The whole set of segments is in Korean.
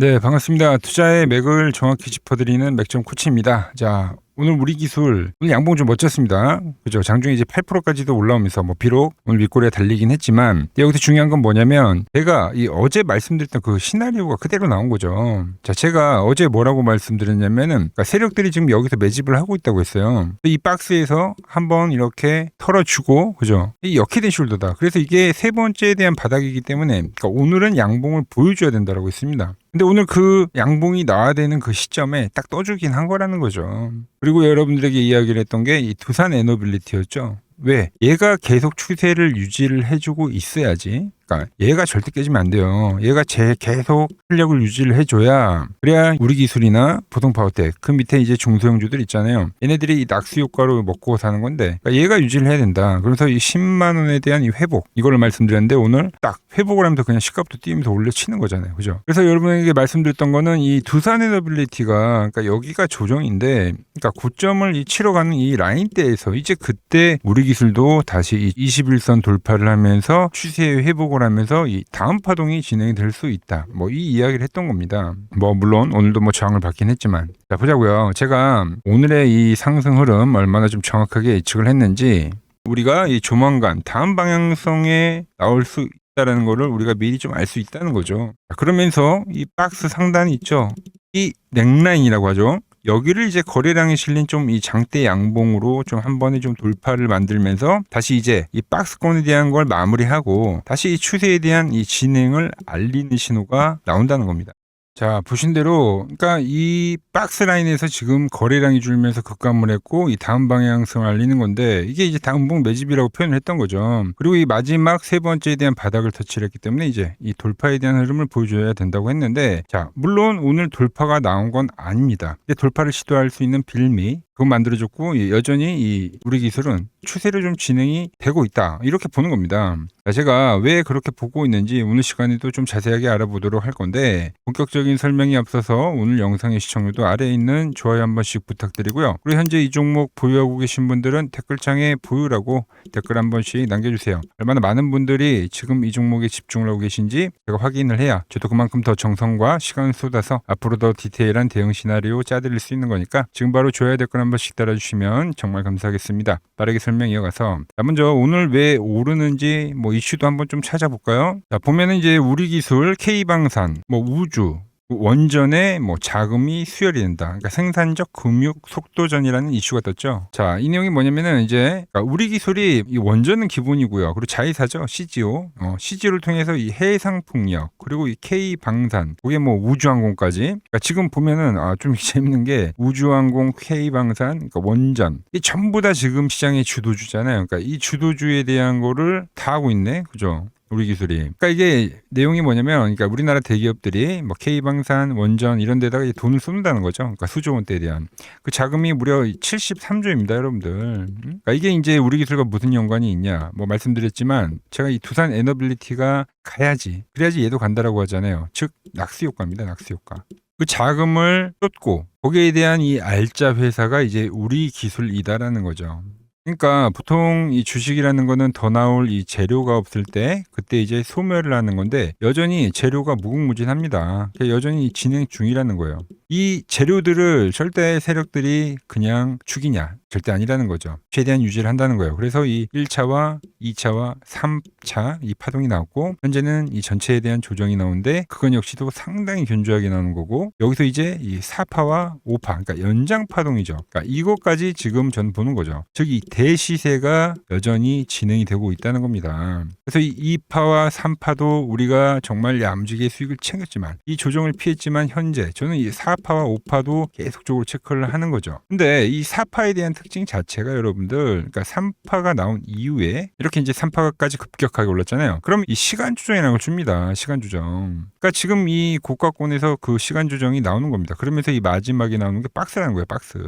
네, 반갑습니다. 투자의 맥을 정확히 짚어드리는 맥점 코치입니다. 자, 오늘 우리 기술, 오늘 양봉 좀 멋졌습니다. 그죠? 장중에 이제 8%까지도 올라오면서, 비록 오늘 윗꼬리에 달리긴 했지만, 여기서 중요한 건 뭐냐면, 제가 어제 말씀드렸던 그 시나리오가 그대로 나온 거죠. 자, 제가 어제 뭐라고 말씀드렸냐면은, 그러니까 세력들이 지금 여기서 매집을 하고 있다고 했어요. 이 박스에서 한번 이렇게 털어주고, 그죠? 이 역히된 숄더다. 그래서 이게 세 번째에 대한 바닥이기 때문에, 그러니까 오늘은 양봉을 보여줘야 된다고 했습니다. 근데 오늘 그 양봉이 나와야 되는 그 시점에 딱 떠주긴 한 거라는 거죠. 그리고 여러분들에게 이야기를 했던 게 이 두산 에너빌리티였죠. 왜? 얘가 계속 추세를 유지를 해주고 있어야지. 그러니까 얘가 절대 깨지면 안 돼요. 얘가 계속 실력을 유지를 해줘야, 그래야 우리 기술이나 보통 파워텍 그 밑에 이제 중소형주들 있잖아요. 얘네들이 이 낙수 효과로 먹고 사는 건데, 그러니까 얘가 유지를 해야 된다. 그래서 이 10만 원에 대한 이 회복, 이거를 말씀드렸는데 오늘 딱 회복을 하면서 그냥 시값도 뛰면서 올려치는 거잖아요. 그죠? 그래서 여러분에게 말씀드렸던 거는 이 두산 에너빌리티가, 그러니까 여기가 조정인데, 그러니까 고점을 치러 가는 이 라인대에서 이제 그때 우리 기술도 다시 이 21선 돌파를 하면서 추세의 회복을 하면서 이 다음 파동이 진행이 될 수 있다. 이 이야기를 했던 겁니다. 물론 오늘도 저항을 받긴 했지만, 자, 보자고요. 제가 오늘의 이 상승 흐름 얼마나 좀 정확하게 예측을 했는지, 우리가 이 조만간 다음 방향성에 나올 수 있다라는 거를 우리가 미리 좀 알 수 있다는 거죠. 자, 그러면서 이 박스 상단이 있죠. 이 넥라인이라고 하죠. 여기를 이제 거래량이 실린 좀 이 장대 양봉으로 좀 한 번에 좀 돌파를 만들면서 다시 이제 이 박스권에 대한 걸 마무리하고 다시 이 추세에 대한 이 진행을 알리는 신호가 나온다는 겁니다. 자, 보신 대로, 그러니까 이 박스 라인에서 지금 거래량이 줄면서 급감을 했고, 이 다음 방향성을 알리는 건데, 이게 이제 다음봉 매집이라고 표현을 했던 거죠. 그리고 이 마지막 세 번째에 대한 바닥을 터치를 했기 때문에 이제 이 돌파에 대한 흐름을 보여줘야 된다고 했는데, 자, 물론 오늘 돌파가 나온 건 아닙니다. 근데 돌파를 시도할 수 있는 빌미, 그거 만들어줬고, 여전히 이 우리 기술은 추세로 좀 진행이 되고 있다. 이렇게 보는 겁니다. 제가 왜 그렇게 보고 있는지 오늘 시간에도 좀 자세하게 알아보도록 할 건데, 본격적인 설명이 앞서서 오늘 영상의 시청률도 아래에 있는 좋아요 한 번씩 부탁드리고요. 그리고 현재 이 종목 보유하고 계신 분들은 댓글창에 보유라고 댓글 한 번씩 남겨주세요. 얼마나 많은 분들이 지금 이 종목에 집중을 하고 계신지 제가 확인을 해야 저도 그만큼 더 정성과 시간을 쏟아서 앞으로 더 디테일한 대응 시나리오 짜드릴 수 있는 거니까 지금 바로 좋아요 댓글 한 번씩 달아주시면 정말 감사하겠습니다. 빠르게 설명 이어가서, 먼저 오늘 왜 오르는지 이슈도 한번 좀 찾아볼까요? 자, 보면은 이제 우리 기술, K방산, 우주, 원전의 자금이 수혈이 된다. 그러니까 생산적 금융 속도전이라는 이슈가 떴죠. 자, 이 내용이 뭐냐면은 이제 우리 기술이 이 원전은 기본이고요. 그리고 자회사죠. CGO. CGO를 통해서 이 해상풍력 그리고 이 K방산, 그게 우주항공까지. 그러니까 지금 보면은 좀 재밌는 게 우주항공, K방산, 그러니까 원전. 이 전부 다 지금 시장의 주도주잖아요. 그러니까 이 주도주에 대한 거를 다 하고 있네. 그죠? 우리 기술이. 그러니까 이게 내용이 뭐냐면, 그러니까 우리나라 대기업들이 K방산, 원전 이런 데다가 돈을 쏟는다는 거죠. 그러니까 수조 원대에 대한 그 자금이 무려 73조입니다, 여러분들. 그러니까 이게 이제 우리 기술과 무슨 연관이 있냐? 말씀드렸지만 제가 이 두산 에너빌리티가 가야지, 그래야지 얘도 간다라고 하잖아요. 즉 낙수 효과입니다, 낙수 효과. 그 자금을 쏟고 거기에 대한 이 알짜 회사가 이제 우리 기술이다라는 거죠. 그러니까 보통 이 주식이라는 거는 더 나올 이 재료가 없을 때 그때 이제 소멸을 하는 건데, 여전히 재료가 무궁무진합니다. 여전히 진행 중이라는 거예요. 이 재료들을 절대 세력들이 그냥 죽이냐? 절대 아니라는 거죠. 최대한 유지를 한다는 거예요. 그래서 이 1차와 2차와 3차 이 파동이 나왔고, 현재는 이 전체에 대한 조정이 나오는데, 그건 역시도 상당히 견조하게 나오는 거고, 여기서 이제 이 4파와 5파, 그러니까 연장 파동이죠. 그러니까 이것까지 지금 전 보는 거죠. 즉 이 대시세가 여전히 진행이 되고 있다는 겁니다. 그래서 이 2파와 3파도 우리가 정말 야무지게 수익을 챙겼지만, 이 조정을 피했지만, 현재 저는 이 4파와 5파도 계속적으로 체크를 하는 거죠. 근데 이 4파에 대한 특징 자체가 여러분들, 그러니까 3파가 나온 이후에 이렇게 이제 3파까지 급격하게 올랐잖아요. 그럼 이 시간 조정이라는 걸 줍니다. 시간 조정. 그러니까 지금 이 고가권에서 그 시간 조정이 나오는 겁니다. 그러면서 이 마지막에 나오는 게 박스라는 거예요, 박스.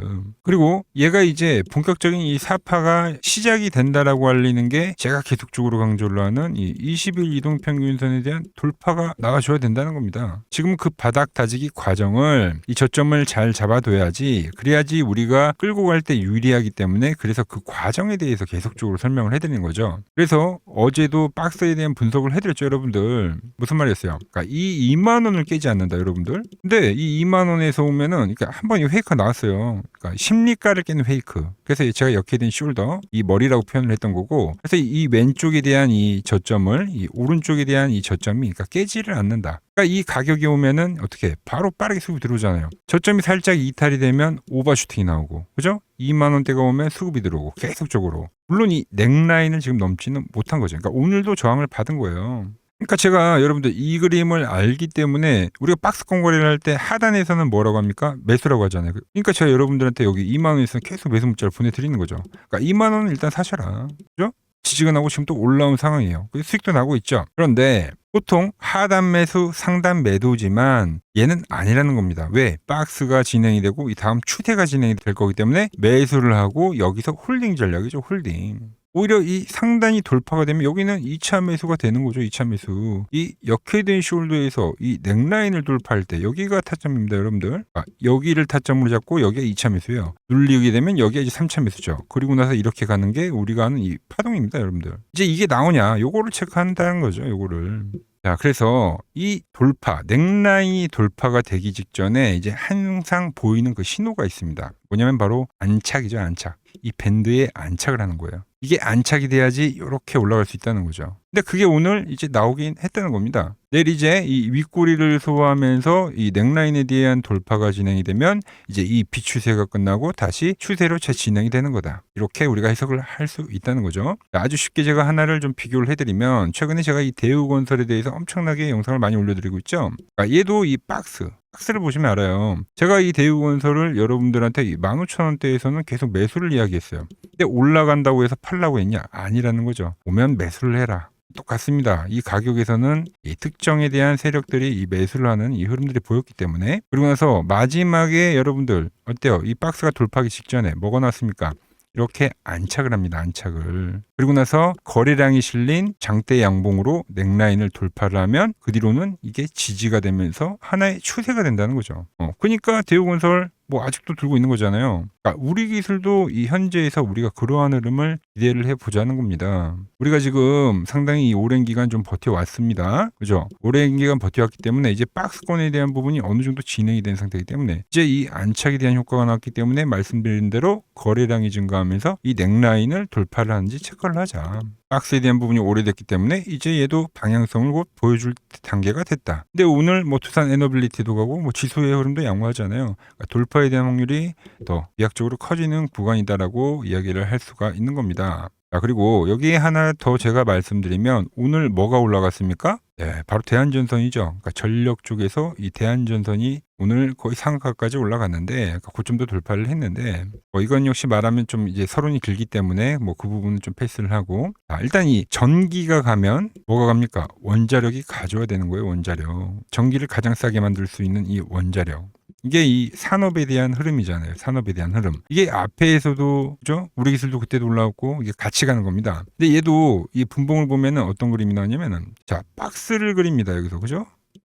그리고 얘가 이제 본격적인 이 4파가 시작이 된다라고 알리는 게 제가 계속적으로 강조를 하는 이 20일 이동 평균선에 대한 돌파가 나와줘야 된다는 겁니다. 지금 그 바닥 다지기 과정을 이 저점을 잘 잡아둬야지, 그래야지 우리가 끌고 갈 때 유리하기 때문에, 그래서 그 과정에 대해서 계속적으로 설명을 해드리는 거죠. 그래서 어제도 박스에 대한 분석을 해드렸죠, 여러분들. 무슨 말이었어요? 그러니까 이 2만 원을 깨지 않는다, 여러분들. 근데 이 2만 원에서 오면은 그러니까 한번 이 페이크가 나왔어요. 그러니까 심리가를 깨는 페이크. 그래서 제가 역해된 숄더, 이 머리라고 표현을 했던 거고, 그래서 이 왼쪽에 대한 이 저점을, 이 오른쪽에 대한 이 저점이 그러니까 깨지를 않는다. 그러니까 이 가격이 오면은 어떻게 바로 빠르게 수급이 들어오잖아요. 저점이 살짝 이탈이 되면 오버슈팅이 나오고, 그죠? 2만 원대가 오면 수급이 들어오고 계속적으로. 물론 이 넥라인을 지금 넘지는 못한 거죠. 그러니까 오늘도 저항을 받은 거예요. 그러니까 제가 여러분들 이 그림을 알기 때문에 우리가 박스권 거래를 할 때 하단에서는 뭐라고 합니까? 매수라고 하잖아요. 그러니까 제가 여러분들한테 여기 2만 원에서 계속 매수 문자를 보내드리는 거죠. 그러니까 2만 원은 일단 사셔라. 그죠? 지지가 나고 지금 또 올라온 상황이에요. 수익도 나고 있죠. 그런데 보통 하단 매수, 상단 매도지만 얘는 아니라는 겁니다. 왜? 박스가 진행이 되고 이 다음 추세가 진행이 될 거기 때문에 매수를 하고 여기서 홀딩 전략이죠. 홀딩. 오히려 이 상단이 돌파가 되면 여기는 2차 매수가 되는 거죠. 2차 매수. 이 역회된 숄더에서 이 넥라인을 돌파할 때 여기가 타점입니다, 여러분들. 여기를 타점으로 잡고 여기가 2차 매수예요. 눌리게 되면 여기가 이제 3차 매수죠. 그리고 나서 이렇게 가는 게 우리가 하는 이 파동입니다, 여러분들. 이제 이게 나오냐? 요거를 체크한다는 거죠, 요거를. 자, 그래서 이 돌파, 넥라인이 돌파가 되기 직전에 이제 항상 보이는 그 신호가 있습니다. 뭐냐면 바로 안착이죠, 안착. 이 밴드에 안착을 하는 거예요. 이게 안착이 돼야지 이렇게 올라갈 수 있다는 거죠. 근데 그게 오늘 이제 나오긴 했다는 겁니다. 내일 이제 이 윗꼬리를 소화하면서 이 넥라인에 대한 돌파가 진행이 되면 이제 이 비추세가 끝나고 다시 추세로 재진행이 되는 거다. 이렇게 우리가 해석을 할 수 있다는 거죠. 아주 쉽게 제가 하나를 좀 비교를 해드리면, 최근에 제가 이 대우건설에 대해서 엄청나게 영상을 많이 올려드리고 있죠. 얘도 이 박스를 보시면 알아요. 제가 이 대우건설을 여러분들한테 15,000원대에서는 계속 매수를 이야기했어요. 근데 올라간다고 해서 팔라고 했냐? 아니라는 거죠. 오면 매수를 해라. 똑같습니다. 이 가격에서는 이 특정에 대한 세력들이 이 매수를 하는 이 흐름들이 보였기 때문에, 그리고 나서 마지막에 여러분들 어때요? 이 박스가 돌파하기 직전에 뭐가 나왔습니까? 이렇게 안착을 합니다. 안착을. 그리고 나서 거래량이 실린 장대 양봉으로 넥라인을 돌파를 하면 그 뒤로는 이게 지지가 되면서 하나의 추세가 된다는 거죠. 그러니까 대우건설 뭐 아직도 들고 있는 거잖아요. 그러니까 우리 기술도 이 현재에서 우리가 그러한 흐름을 기대를 해보자는 겁니다. 우리가 지금 상당히 이 오랜 기간 좀 버텨왔습니다. 그죠? 오랜 기간 버텨왔기 때문에 이제 박스권에 대한 부분이 어느 정도 진행이 된 상태이기 때문에 이제 이 안착에 대한 효과가 나왔기 때문에 말씀드린 대로 거래량이 증가하면서 이 넥라인을 돌파를 하는지 체크를 하자. 박스에 대한 부분이 오래됐기 때문에 이제 얘도 방향성을 곧 보여줄 단계가 됐다. 근데 오늘 뭐 투산 에너빌리티도 가고 뭐 지수의 흐름도 양호하잖아요. 그러니까 돌파에 대한 확률이 더 비약적으로 커지는 구간이다라고 이야기를 할 수가 있는 겁니다. 그리고 여기에 하나 더 제가 말씀드리면, 오늘 뭐가 올라갔습니까? 네, 바로 대한전선이죠. 그러니까 전력 쪽에서 이 대한전선이 오늘 거의 상한가까지 올라갔는데, 고점도 돌파를 했는데, 이건 역시 말하면 좀 이제 서론이 길기 때문에 뭐 그 부분은 좀 패스를 하고, 일단 이 전기가 가면 뭐가 갑니까? 원자력이 가져야 되는 거예요. 원자력. 전기를 가장 싸게 만들 수 있는 이 원자력. 이게 이 산업에 대한 흐름이잖아요. 산업에 대한 흐름. 이게 앞에서도, 그죠? 우리 기술도 그때도 올라왔고, 이게 같이 가는 겁니다. 근데 얘도 이 분봉을 보면은 어떤 그림이 나오냐면은, 자, 박스를 그립니다. 여기서, 그죠?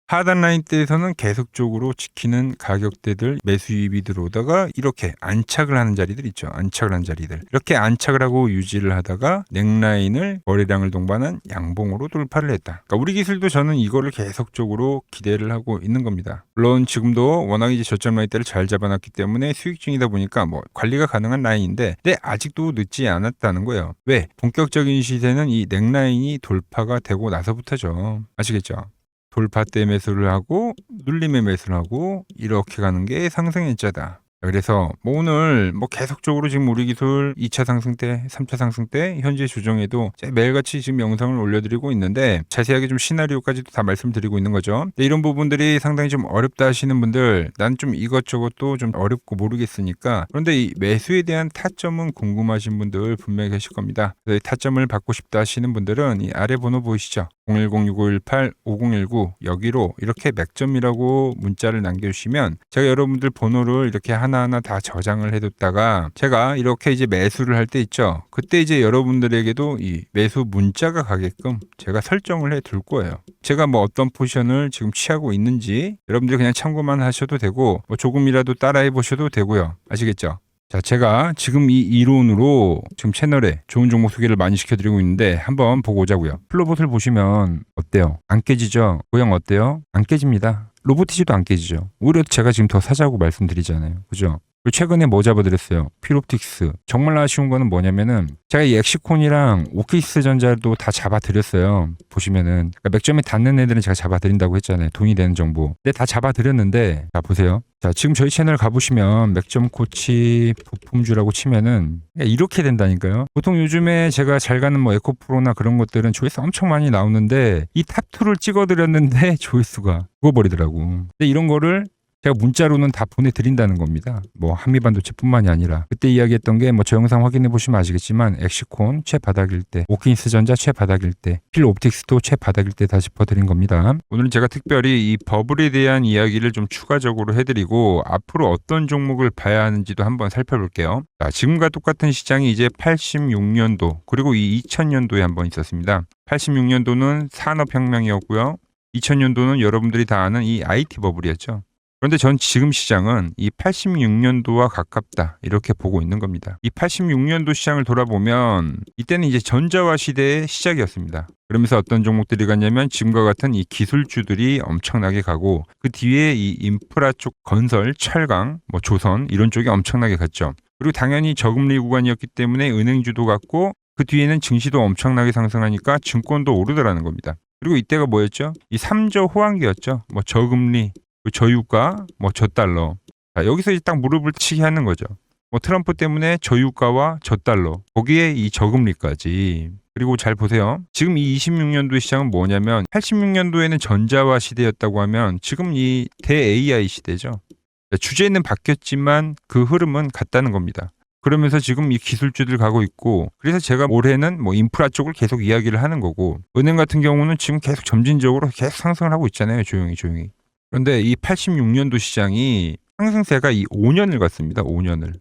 하단 라인대에서는 계속적으로 지키는 가격대들, 매수 유입이 들어오다가 이렇게 안착을 하는 자리들 있죠. 안착을 하는 자리들. 이렇게 안착을 하고 유지를 하다가 넥라인을 거래량을 동반한 양봉으로 돌파를 했다. 그러니까 우리 기술도 저는 이거를 계속적으로 기대를 하고 있는 겁니다. 물론 지금도 워낙 이제 저점 라인대를 잘 잡아놨기 때문에 수익 중이다 보니까 뭐 관리가 가능한 라인인데, 근데 아직도 늦지 않았다는 거예요. 왜? 본격적인 시세는 이 넥라인이 돌파가 되고 나서부터죠. 아시겠죠? 돌파 때 매수를 하고 눌림에 매수를 하고 이렇게 가는 게 상승의 일자다. 그래서 뭐 오늘 뭐 계속적으로 지금 우리 기술 2차 상승 때, 3차 상승 때 현재 조정에도 매일같이 지금 영상을 올려드리고 있는데, 자세하게 좀 시나리오까지도 다 말씀드리고 있는 거죠. 이런 부분들이 상당히 좀 어렵다 하시는 분들, 난 좀 이것저것도 좀 어렵고 모르겠으니까, 그런데 이 매수에 대한 타점은 궁금하신 분들 분명히 계실 겁니다. 그래서 이 타점을 받고 싶다 하시는 분들은 이 아래 번호 보이시죠? 010-6518-5019 여기로 이렇게 맥점이라고 문자를 남겨주시면 제가 여러분들 번호를 이렇게 하나하나 다 저장을 해뒀다가 제가 이렇게 이제 매수를 할 때 있죠. 그때 이제 여러분들에게도 이 매수 문자가 가게끔 제가 설정을 해둘 거예요. 제가 뭐 어떤 포지션을 지금 취하고 있는지 여러분들이 그냥 참고만 하셔도 되고 뭐 조금이라도 따라해 보셔도 되고요. 아시겠죠? 자, 제가 지금 이 이론으로 지금 채널에 좋은 종목 소개를 많이 시켜드리고 있는데 한번 보고 오자고요. 플로봇을 보시면 어때요? 안 깨지죠? 모양 어때요? 안 깨집니다. 로보티지도 안 깨지죠. 오히려 제가 지금 더 사자고 말씀드리잖아요. 그죠? 그리고 최근에 뭐 잡아드렸어요? 필옵틱스. 정말 아쉬운 거는 뭐냐면은 제가 이 엑시콘이랑 오키스 전자도 다 잡아드렸어요. 보시면은 그러니까 맥점에 닿는 애들은 제가 잡아드린다고 했잖아요. 돈이 되는 정보. 근데 다 잡아드렸는데 자 보세요. 자 지금 저희 채널 가보시면 맥점 코치 부품주라고 치면은 이렇게 된다니까요. 보통 요즘에 제가 잘 가는 뭐 에코프로나 그런 것들은 조회수 엄청 많이 나오는데 이 탑2를 찍어드렸는데 조회수가 죽어버리더라고. 근데 이런 거를 제가 문자로는 다 보내드린다는 겁니다. 뭐 한미반도체뿐만이 아니라 그때 이야기했던 게 뭐 저 영상 확인해 보시면 아시겠지만 엑시콘 최바닥일 때, 오킨스 전자 최바닥일 때, 필옵틱스도 최바닥일 때 다 짚어드린 겁니다. 오늘은 제가 특별히 이 버블에 대한 이야기를 좀 추가적으로 해드리고 앞으로 어떤 종목을 봐야 하는지도 한번 살펴볼게요. 자, 지금과 똑같은 시장이 이제 86년도 그리고 이 2000년도에 한번 있었습니다. 86년도는 산업혁명이었고요. 2000년도는 여러분들이 다 아는 이 IT 버블이었죠. 그런데 전 지금 시장은 이 86년도와 가깝다 이렇게 보고 있는 겁니다. 이 86년도 시장을 돌아보면 이때는 이제 전자화 시대의 시작이었습니다. 그러면서 어떤 종목들이 갔냐면 지금과 같은 이 기술주들이 엄청나게 가고 그 뒤에 이 인프라 쪽 건설, 철강, 뭐 조선 이런 쪽이 엄청나게 갔죠. 그리고 당연히 저금리 구간이었기 때문에 은행주도 갔고 그 뒤에는 증시도 엄청나게 상승하니까 증권도 오르더라는 겁니다. 그리고 이때가 뭐였죠? 이 3저 호황기였죠. 뭐 저금리 저유가, 뭐 저달러. 자, 여기서 이제 딱 무릎을 치게 하는 거죠. 뭐 트럼프 때문에 저유가와 저달러, 거기에 이 저금리까지. 그리고 잘 보세요. 지금 이 26년도 시장은 뭐냐면 86년도에는 전자화 시대였다고 하면 지금 이 대 AI 시대죠. 주제는 바뀌었지만 그 흐름은 같다는 겁니다. 그러면서 지금 이 기술주들 가고 있고 그래서 제가 올해는 뭐 인프라 쪽을 계속 이야기를 하는 거고 은행 같은 경우는 지금 계속 점진적으로 계속 상승을 하고 있잖아요. 조용히. 그런데 이 86년도 시장이 상승세가 이 5년을 갔습니다. 5년을.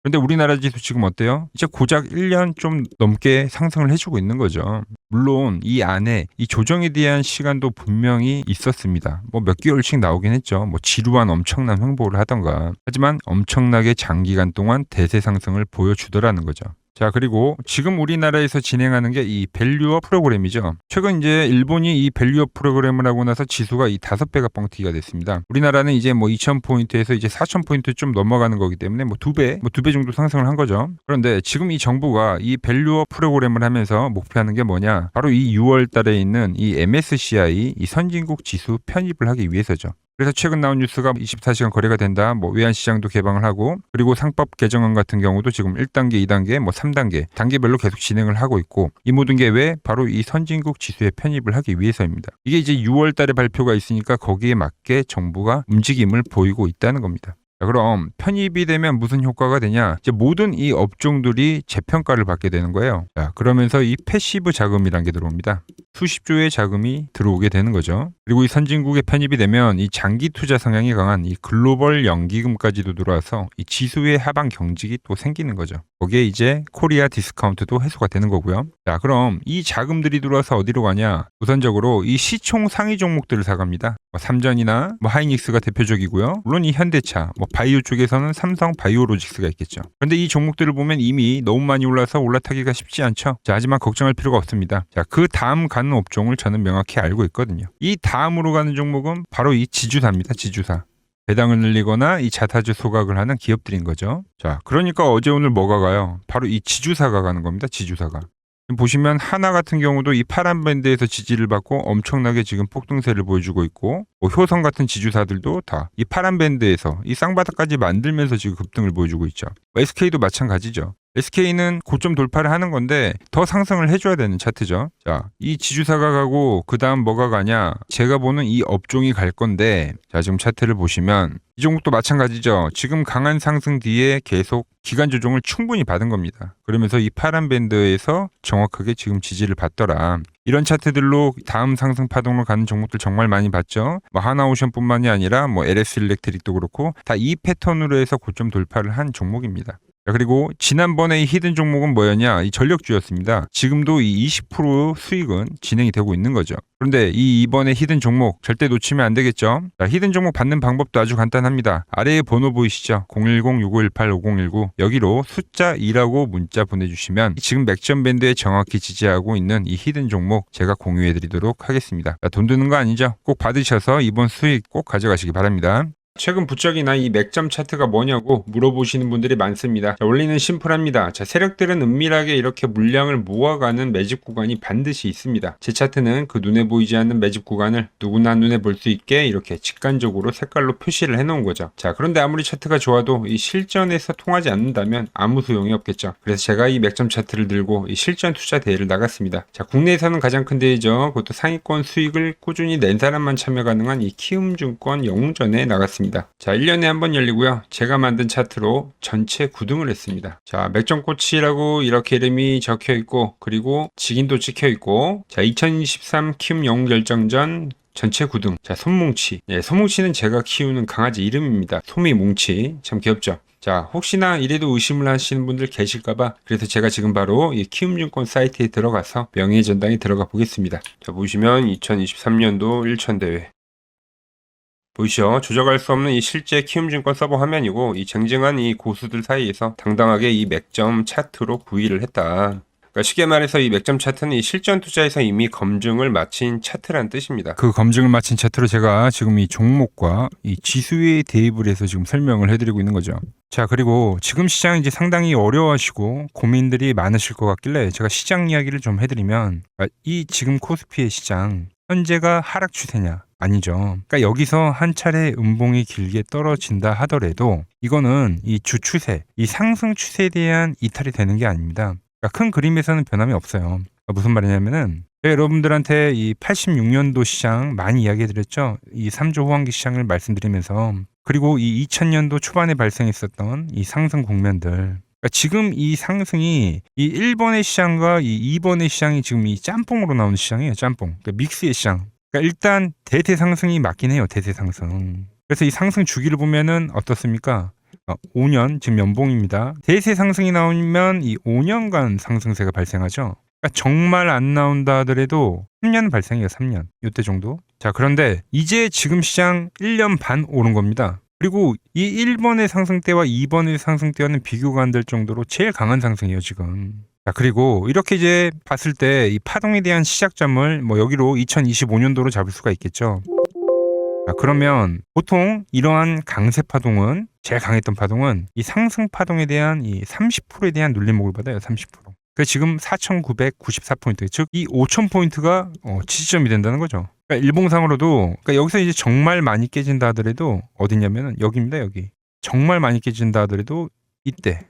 그런데 우리나라 지수 지금 어때요? 이제 고작 1년 좀 넘게 상승을 해주고 있는 거죠. 물론 이 안에 이 조정에 대한 시간도 분명히 있었습니다. 뭐 몇 개월씩 나오긴 했죠. 뭐 지루한 엄청난 횡보를 하던가. 하지만 엄청나게 장기간 동안 대세 상승을 보여주더라는 거죠. 자, 그리고 지금 우리나라에서 진행하는 게 이 밸류업 프로그램이죠. 최근 이제 일본이 이 밸류업 프로그램을 하고 나서 지수가 이 5배가 뻥튀기가 됐습니다. 우리나라는 이제 뭐 2000포인트에서 이제 4000포인트 좀 넘어가는 거기 때문에 뭐 2배 정도 상승을 한 거죠. 그런데 지금 이 정부가 이 밸류업 프로그램을 하면서 목표하는 게 뭐냐? 바로 이 6월 달에 있는 이 MSCI 이 선진국 지수 편입을 하기 위해서죠. 그래서 최근 나온 뉴스가 24시간 거래가 된다. 뭐 외환시장도 개방을 하고 그리고 상법 개정안 같은 경우도 지금 1단계, 2단계, 뭐 3단계 단계별로 계속 진행을 하고 있고 이 모든 게 왜? 바로 이 선진국 지수에 편입을 하기 위해서입니다. 이게 이제 6월 달에 발표가 있으니까 거기에 맞게 정부가 움직임을 보이고 있다는 겁니다. 자, 그럼 편입이 되면 무슨 효과가 되냐? 이제 모든 이 업종들이 재평가를 받게 되는 거예요. 자, 그러면서 이 패시브 자금이란 게 들어옵니다. 수십조의 자금이 들어오게 되는 거죠. 그리고 이 선진국에 편입이 되면 이 장기 투자 성향이 강한 이 글로벌 연기금까지도 들어와서 이 지수의 하방 경직이 또 생기는 거죠. 거기에 이제 코리아 디스카운트도 해소가 되는 거고요. 자, 그럼 이 자금들이 들어와서 어디로 가냐? 우선적으로 이 시총 상위 종목들을 사갑니다. 뭐 삼전이나 뭐 하이닉스가 대표적이고요. 물론 이 현대차, 뭐 바이오 쪽에서는 삼성 바이오로직스가 있겠죠. 그런데 이 종목들을 보면 이미 너무 많이 올라서 올라타기가 쉽지 않죠. 자, 하지만 걱정할 필요가 없습니다. 자, 그 다음 가는 업종을 저는 명확히 알고 있거든요. 이 다음으로 가는 종목은 바로 이 지주사입니다. 지주사. 배당을 늘리거나 이 자사주 소각을 하는 기업들인 거죠. 자, 그러니까 어제 오늘 뭐가 가요? 바로 이 지주사가 가는 겁니다. 지주사가. 보시면 하나 같은 경우도 이 파란 밴드에서 지지를 받고 엄청나게 지금 폭등세를 보여주고 있고 뭐 효성 같은 지주사들도 다 이 파란 밴드에서 이 쌍바닥까지 만들면서 지금 급등을 보여주고 있죠. SK도 마찬가지죠. SK는 고점 돌파를 하는 건데 더 상승을 해줘야 되는 차트죠. 자, 이 지주사가 가고 그 다음 뭐가 가냐? 제가 보는 이 업종이 갈 건데 자, 지금 차트를 보시면 이 종목도 마찬가지죠. 지금 강한 상승 뒤에 계속 기간 조정을 충분히 받은 겁니다. 그러면서 이 파란 밴드에서 정확하게 지금 지지를 받더라. 이런 차트들로 다음 상승 파동으로 가는 종목들 정말 많이 봤죠. 뭐 하나오션뿐만이 아니라 뭐 LS 일렉트릭도 그렇고 다 이 패턴으로 해서 고점 돌파를 한 종목입니다. 자, 그리고 지난번에 이 히든 종목은 뭐였냐? 이 전력주였습니다. 지금도 이 20% 수익은 진행이 되고 있는 거죠. 그런데 이번에 히든 종목 절대 놓치면 안 되겠죠? 자, 히든 종목 받는 방법도 아주 간단합니다. 아래에 번호 보이시죠? 010-6518-5019 여기로 숫자 2라고 문자 보내주시면 지금 맥점 밴드에 정확히 지지하고 있는 이 히든 종목 제가 공유해드리도록 하겠습니다. 자, 돈 드는 거 아니죠? 꼭 받으셔서 이번 수익 꼭 가져가시기 바랍니다. 최근 부적이나 이 맥점 차트가 뭐냐고 물어보시는 분들이 많습니다. 자, 원리는 심플합니다. 자, 세력들은 은밀하게 이렇게 물량을 모아가는 매집 구간이 반드시 있습니다. 제 차트는 그 눈에 보이지 않는 매집 구간을 누구나 눈에 볼 수 있게 이렇게 직관적으로 색깔로 표시를 해놓은 거죠. 자, 그런데 아무리 차트가 좋아도 이 실전에서 통하지 않는다면 아무 소용이 없겠죠. 그래서 제가 이 맥점 차트를 들고 이 실전 투자 대회를 나갔습니다. 자, 국내에서는 가장 큰 대회죠. 그것도 상위권 수익을 꾸준히 낸 사람만 참여 가능한 이 키움증권 영웅전에 나갔습니다. 자, 1년에 한 번 열리고요. 제가 만든 차트로 전체 9등을 했습니다. 자, 맥점코치라고 이렇게 이름이 적혀 있고, 그리고 직인도 찍혀 있고, 자, 2023 키움 영웅 결정전 전체 9등. 자, 솜뭉치. 네, 솜뭉치는 제가 키우는 강아지 이름입니다. 솜이뭉치. 참 귀엽죠? 자, 혹시나 이래도 의심을 하시는 분들 계실까봐 그래서 제가 지금 바로 이 키움증권 사이트에 들어가서 명예의 전당에 들어가 보겠습니다. 자, 보시면 2023년도 1천대회. 보이시죠? 조작할 수 없는 이 실제 키움증권 서버 화면이고 이 쟁쟁한 이 고수들 사이에서 당당하게 이 맥점 차트로 구입을 했다. 그러니까 쉽게 말해서 이 맥점 차트는 이 실전 투자에서 이미 검증을 마친 차트란 뜻입니다. 그 검증을 마친 차트로 제가 지금 이 종목과 이 지수에 대입을 해서 지금 설명을 해드리고 있는 거죠. 자, 그리고 지금 시장 이제 상당히 어려워하시고 고민들이 많으실 것 같길래 제가 시장 이야기를 좀 해드리면 이 지금 코스피의 시장 현재가 하락 추세냐? 아니죠. 그러니까 여기서 한 차례 음봉이 길게 떨어진다 하더라도 이거는 이 주 추세, 이 상승 추세에 대한 이탈이 되는 게 아닙니다. 그러니까 큰 그림에서는 변함이 없어요. 그러니까 무슨 말이냐면은 여러분들한테 이 86년도 시장 많이 이야기해드렸죠. 이 3조 호황기 시장을 말씀드리면서 그리고 이 2000년도 초반에 발생했었던 이 상승 국면들. 그러니까 지금 이 상승이 이 1번의 시장과 이 2번의 시장이 지금 이 짬뽕으로 나오는 시장이에요. 짬뽕. 그러니까 믹스의 시장. 그러니까 일단 대세 상승이 맞긴 해요. 대세 상승. 그래서 이 상승 주기를 보면은 어떻습니까? 5년 지금 연봉입니다. 대세 상승이 나오면 이 5년간 상승세가 발생하죠. 그러니까 정말 안 나온다 하더라도 3년 발생해요. 3년. 이때 정도. 자, 그런데 이제 지금 시장 1년 반 오른 겁니다. 그리고 이 1번의 상승 때와 2번의 상승 때와는 비교가 안 될 정도로 제일 강한 상승이에요, 지금. 자, 그리고 이렇게 이제 봤을 때 이 파동에 대한 시작점을 뭐 여기로 2025년도로 잡을 수가 있겠죠. 자, 그러면 보통 이러한 강세 파동은 제일 강했던 파동은 이 상승 파동에 대한 이 30%에 대한 눌림목을 받아요. 30%. 그 지금 4,994포인트, 즉 이 5,000포인트가 지지점이 된다는 거죠. 그러니까 일봉상으로도 그러니까 여기서 이제 정말 많이 깨진다 하더라도 어디냐면은 여기입니다. 여기. 정말 많이 깨진다 하더라도 이때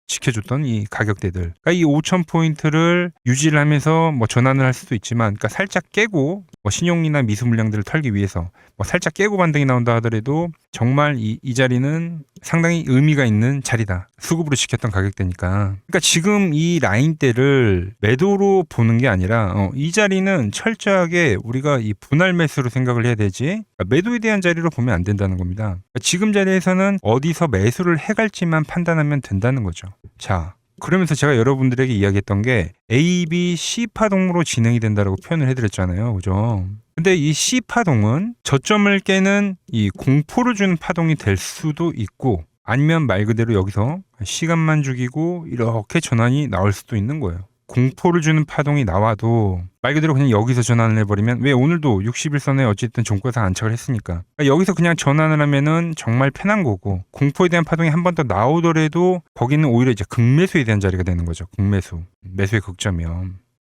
지켜줬던 이 가격대들. 그러니까 이 5,000포인트를 유지를 하면서 뭐 전환을 할 수도 있지만, 그러니까 살짝 깨고 뭐 신용이나 미수 물량들을 털기 위해서 뭐 살짝 깨고 반등이 나온다 하더라도 정말 이 자리는 상당히 의미가 있는 자리다. 수급으로 지켰던 가격대니까. 그러니까 지금 이 라인대를 매도로 보는 게 아니라 이 자리는 철저하게 우리가 이 분할 매수로 생각을 해야 되지, 그러니까 매도에 대한 자리로 보면 안 된다는 겁니다. 그러니까 지금 자리에서는 어디서 매수를 해갈지만 판단하면 된다는 거죠. 자, 그러면서 제가 여러분들에게 이야기했던 게 A, B, C 파동으로 진행이 된다라고 표현을 해드렸잖아요. 그죠? 근데 이 C 파동은 저점을 깨는 이 공포를 주는 파동이 될 수도 있고, 아니면 말 그대로 여기서 시간만 죽이고 이렇게 전환이 나올 수도 있는 거예요. 공포를 주는 파동이 나와도 말 그대로 그냥 여기서 전환을 해버리면, 왜 오늘도 60일선에 어쨌든 종가상 안착을 했으니까, 그러니까 여기서 그냥 전환을 하면은 정말 편한 거고, 공포에 대한 파동이 한 번 더 나오더라도 거기는 오히려 이제 극매수에 대한 자리가 되는 거죠. 극매수, 매수의 극점이요.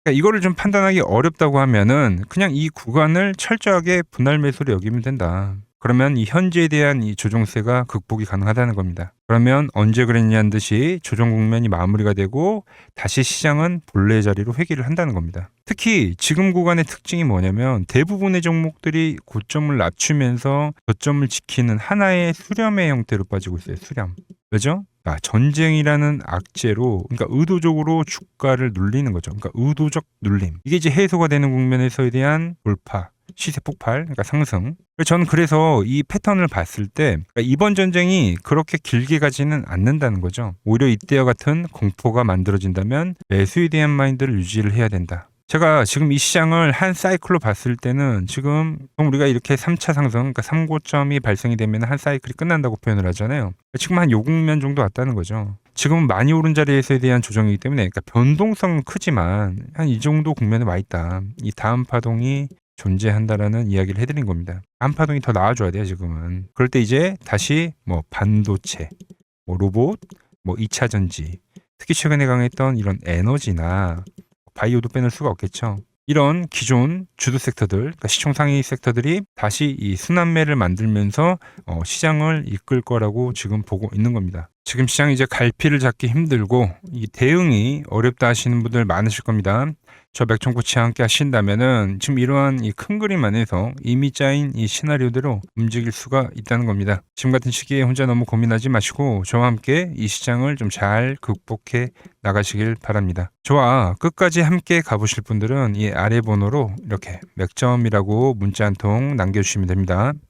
그러니까 이거를 좀 판단하기 어렵다고 하면은 그냥 이 구간을 철저하게 분할 매수로 여기면 된다. 그러면 이 현재에 대한 이 조정세가 극복이 가능하다는 겁니다. 그러면 언제 그랬냐는 듯이 조정 국면이 마무리가 되고 다시 시장은 본래 자리로 회귀를 한다는 겁니다. 특히 지금 구간의 특징이 뭐냐면 대부분의 종목들이 고점을 낮추면서 저점을 지키는 하나의 수렴의 형태로 빠지고 있어요. 수렴. 왜죠? 전쟁이라는 악재로, 그러니까 의도적으로 주가를 눌리는 거죠. 그러니까 의도적 눌림. 이게 이제 해소가 되는 국면에서에 대한 돌파. 시세 폭발, 그러니까 상승. 저는 그래서 이 패턴을 봤을 때 그러니까 이번 전쟁이 그렇게 길게 가지는 않는다는 거죠. 오히려 이때와 같은 공포가 만들어진다면 매수에 대한 마인드를 유지를 해야 된다. 제가 지금 이 시장을 한 사이클로 봤을 때는 지금 우리가 이렇게 3차 상승, 그러니까 3고점이 발생이 되면 한 사이클이 끝난다고 표현을 하잖아요. 지금 한 요국면 정도 왔다는 거죠. 지금은 많이 오른 자리에서에 대한 조정이기 때문에 그러니까 변동성은 크지만 한 이 정도 국면에 와 있다. 이 다음 파동이 존재한다라는 이야기를 해드린 겁니다. 다음 파동이 더 나와줘야 돼요, 지금은. 그럴 때 이제 다시 뭐 반도체, 뭐 로봇, 뭐 2차 전지, 특히 최근에 강했던 이런 에너지나 바이오도 빼놓을 수가 없겠죠. 이런 기존 주도 섹터들, 그러니까 시총 상위 섹터들이 다시 이 순환매를 만들면서 시장을 이끌 거라고 지금 보고 있는 겁니다. 지금 시장이 이제 갈피를 잡기 힘들고 이 대응이 어렵다 하시는 분들 많으실 겁니다. 저 맥정코치와 함께 하신다면은 지금 이러한 이 큰 그림 안에서 이미 짜인 이 시나리오대로 움직일 수가 있다는 겁니다. 지금 같은 시기에 혼자 너무 고민하지 마시고 저와 함께 이 시장을 좀 잘 극복해 나가시길 바랍니다. 저와 끝까지 함께 가보실 분들은 이 아래 번호로 이렇게 맥점이라고 문자 한 통 남겨주시면 됩니다.